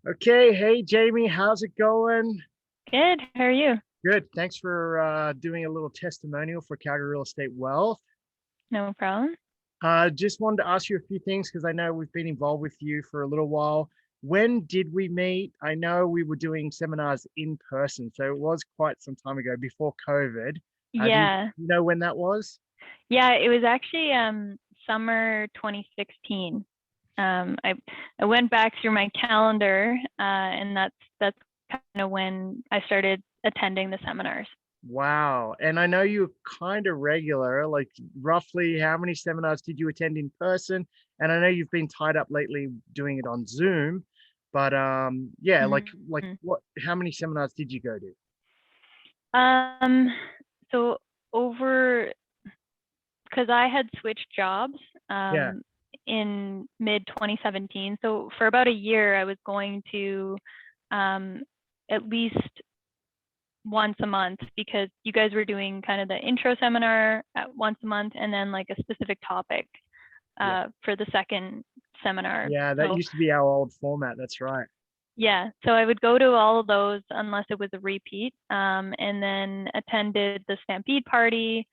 Okay, hey Jamie, how's it going? Good. How are you? Good. Thanks for doing a little testimonial for Calgary Real Estate Wealth. No problem. Just wanted to ask you a few things because I know we've been involved with you for a little while. When did we meet? I know we were doing seminars in person, so it was quite some time ago before COVID. Do you Yeah. know when that was? Yeah, it was actually summer 2016. I went back through my calendar, and that's kind of when I started attending the seminars. Wow. And I know you're kind of regular, like roughly how many seminars did you attend in person? And I know you've been tied up lately doing it on Zoom, but yeah, like Mhm. what how many seminars did you go to? Um, so over because I had switched jobs Yeah. um, in mid 2017. So for about a year, I was going to um, at least once a month because you guys were doing kind of the intro seminar at once a month and then like a specific topic Yeah. for the second seminar. Yeah, that So used to be our old format. That's right. yeah, so I would go to all of those unless it was a repeat, and then attended the Stampede party,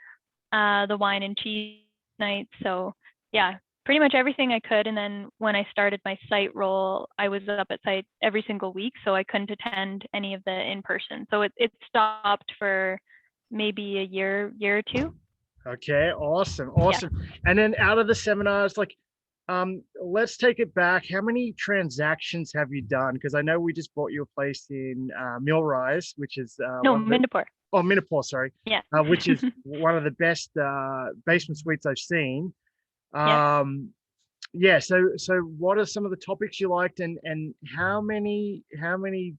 the wine and cheese night. So yeah, pretty much everything I could. And then when I started my site role, I was up at site every single week, so I couldn't attend any of the in person. So it stopped for maybe a year or two. Okay, awesome, Yeah. awesome. And then out of the seminars, like, let's take it back. How many transactions have you done? Because I know we just bought you a place in Millrise, which is No, one of the, Mindapore. oh, Minipore, sorry, Yeah. which is one of the best basement suites I've seen. Yeah. Um, yeah, so what are some of the topics you liked, and how many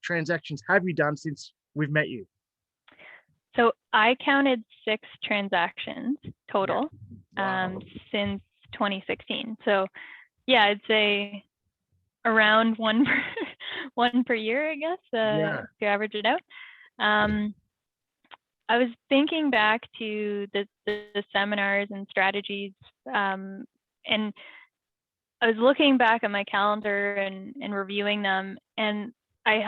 transactions have you done since we've met you? So I counted 6 transactions Yeah. total Wow. since 2016. So yeah, I'd say around one per, one per year, I guess, Yeah. to average it out. Um, I was thinking back to the seminars and strategies, and I was looking back at my calendar and reviewing them, and I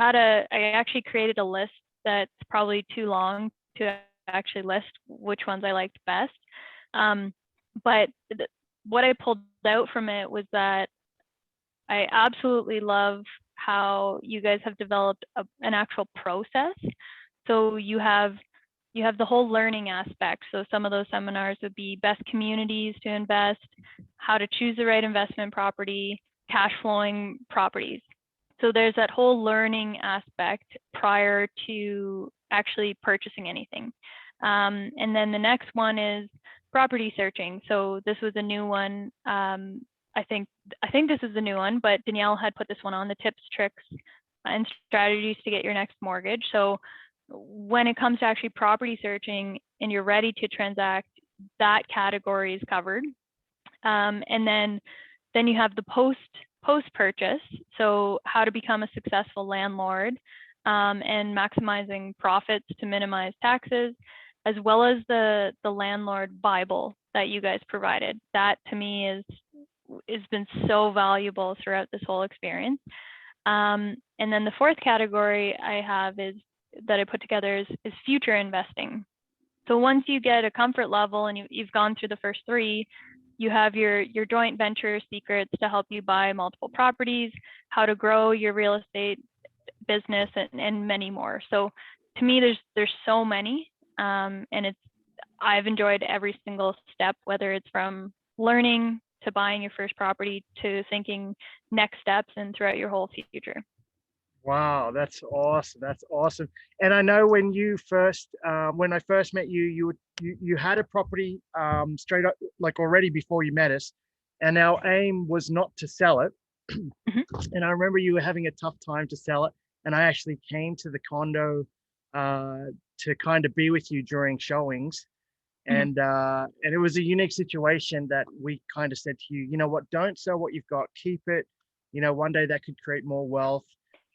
actually created a list that's probably too long to actually list which ones I liked best. Um, but what I pulled out from it was that I absolutely love how you guys have developed an actual process. So you have the whole learning aspect. So some of those seminars would be best communities to invest, how to choose the right investment property, cash flowing properties. So there's that whole learning aspect prior to actually purchasing anything. And then the next one is property searching. So this was a new one. I think I think this is the new one, but Danielle had put this one on, the tips, tricks, and strategies to get your next mortgage. So when it comes to actually property searching and you're ready to transact, that category is covered. And then you have the post purchase. So how to become a successful landlord, and maximizing profits to minimize taxes, as well as the landlord Bible that you guys provided. That to me is has been so valuable throughout this whole experience. And then the fourth category I have is that I put together is future investing. So once you get a comfort level and you've gone through the first three, you have your joint venture secrets to help you buy multiple properties, how to grow your real estate business, and many more. So to me, there's so many, and I've enjoyed every single step, whether it's from learning to buying your first property to thinking next steps and throughout your whole future. Wow, that's awesome. That's awesome. And I know when I first met you, you had a property straight up like already before you met us, and our aim was not to sell it. Mhm. And I remember you were having a tough time to sell it, and I actually came to the condo uh, to kind of be with you during showings, Mhm. and it was a unique situation that we kind of said to you, you know what, don't sell what you've got, keep it. You know, one day that could create more wealth,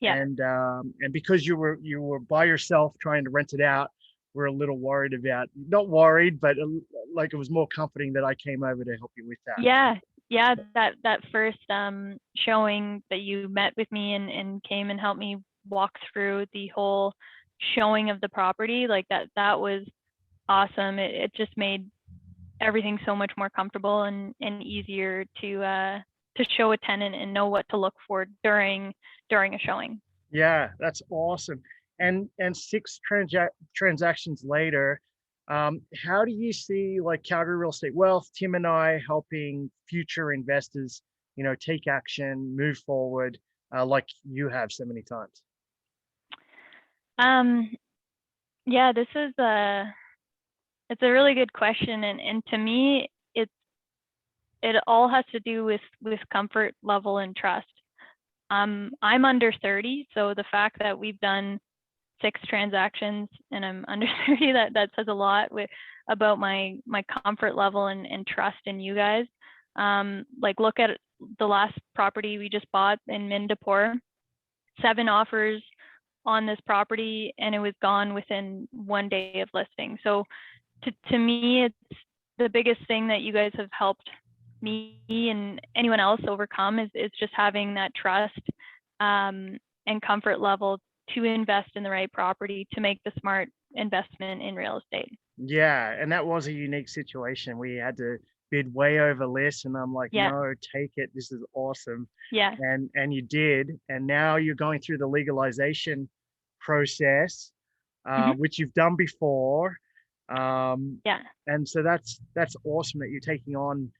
Yeah. and because you were by yourself trying to rent it out, we're a little worried about, not worried, but like it was more comforting that I came over to help you with that. Yeah. yeah, that first showing that you met with me and came and helped me walk through the whole showing of the property, like that was awesome. It just made everything so much more comfortable and easier to show a tenant and know what to look for during a showing. Yeah, that's awesome. And six transactions later, how do you see like Calgary Real Estate Wealth, Tim and I helping future investors, take action, move forward, like you have so many times? Um, yeah, this is it's a really good question, and to me, it all has to do with comfort level and trust. I'm under 30, so the fact that we've done 6 transactions and I'm under 30, that says a lot about my comfort level and trust in you guys. Like look at the last property we just bought in Mindapore, 7 offers on this property and it was gone within 1 day of listing. So to me, it's the biggest thing that you guys have helped me and anyone else overcome is just having that trust and comfort level to invest in the right property to make the smart investment in real estate. Yeah, and that was a unique situation. We had to bid way over list, and I'm like, Yeah, no, take it. This is awesome. yeah, And you did, and now you're going through the legalization process, hmm, which you've done before. Um, yeah, and so that's awesome that you're taking on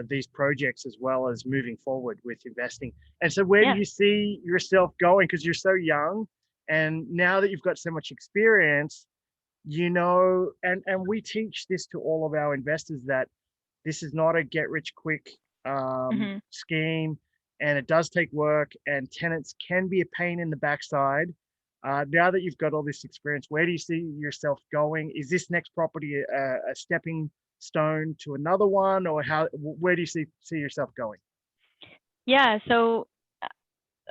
these projects as well as moving forward with investing. And so where do yeah, you see yourself going? Because you're so young, and now that you've got so much experience, and we teach this to all of our investors that this is not a get rich quick hmm, scheme, and it does take work, and tenants can be a pain in the backside. Now that you've got all this experience, where do you see yourself going? Is this next property a stepping stone to another one, or where do you see yourself going? yeah. So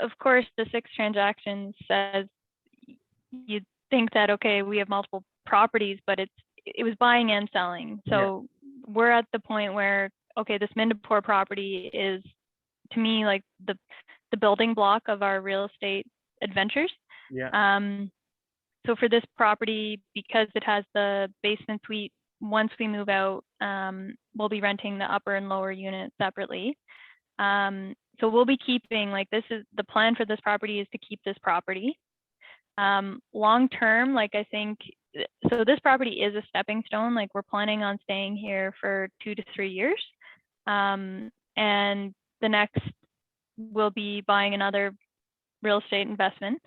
of course, the 6 transactions says you'd think that okay, we have multiple properties, but it was buying and selling. Yeah, So we're at the point where okay, this Mindapore property is to me like the building block of our real estate adventures. yeah, Um, so for this property, because it has the basement suite, once we move out, we'll be renting the upper and lower unit separately. So we'll be keeping like this is the plan for this property is to keep this property. Long term, like I think so this property is a stepping stone. Like we're planning on staying here for 2 to 3 years. And the next we'll be buying another real estate investment.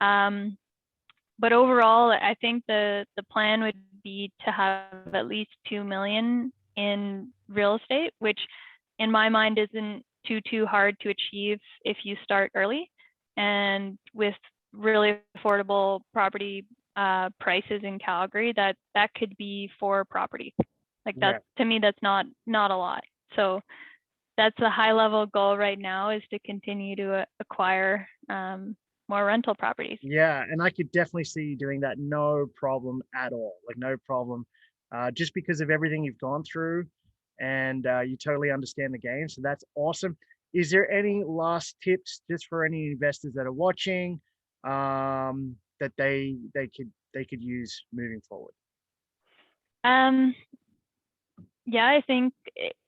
But overall, I think the plan would be to have at least 2 million in real estate, which in my mind isn't too hard to achieve if you start early and with really affordable property prices in Calgary, that could be 4 properties. Like yeah. that to me, that's not a lot. So that's the high level goal right now is to continue to acquire more rental properties. Yeah, and I could definitely see you doing that, no problem at all. Like no problem, just because of everything you've gone through, and you totally understand the game. So that's awesome. Is there any last tips just for any investors that are watching, that they could use moving forward? Um, yeah, I think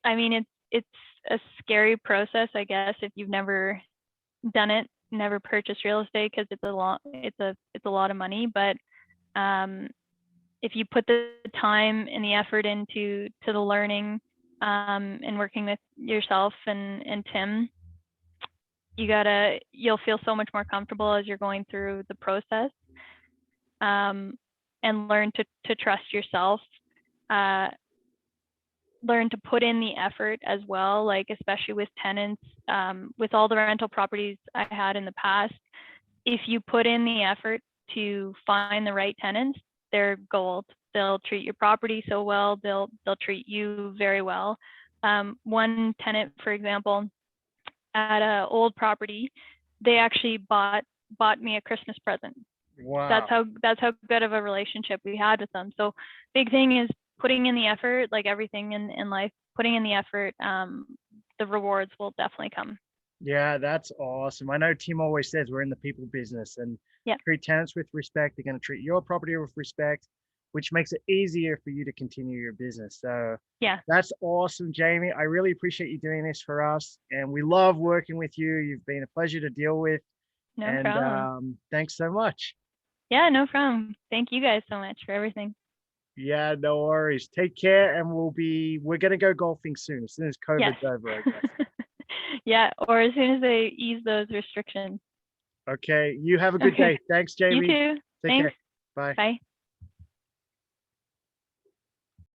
I mean it's a scary process, I guess, if you've never done it, never purchased real estate because it's a lot of money. But um, if you put the time and the effort into the learning and working with yourself and Tim, you'll feel so much more comfortable as you're going through the process and learn to trust yourself. Uh, learn to put in the effort as well, like especially with tenants, with all the rental properties I had in the past, if you put in the effort to find the right tenants, they're gold. They'll treat your property so well, they'll treat you very well. One tenant, for example, at an old property, they actually bought me a Christmas present. That's Wow. how good of a relationship we had with them. So big thing is putting in the effort, like everything in life, putting in the effort. The the rewards will definitely come. Yeah, that's awesome. I know Tim always says we're in the people business, and Yeah. treat tenants with respect. They're going to treat your property with respect, which makes it easier for you to continue your business. So Yeah, that's awesome, Jamie. I really appreciate you doing this for us, and we love working with you. You've been a pleasure to deal with, no and problem. thanks so much. Yeah, no problem. Thank you guys so much for everything. Yeah, no worries. Take care, and we're going to go golfing soon, as soon as Yes. COVID's over, I guess. Yeah, or as soon as they ease those restrictions. Okay, you have a good Okay. day. Thanks, You Jamie. too. Take Thanks. care. Bye. Bye.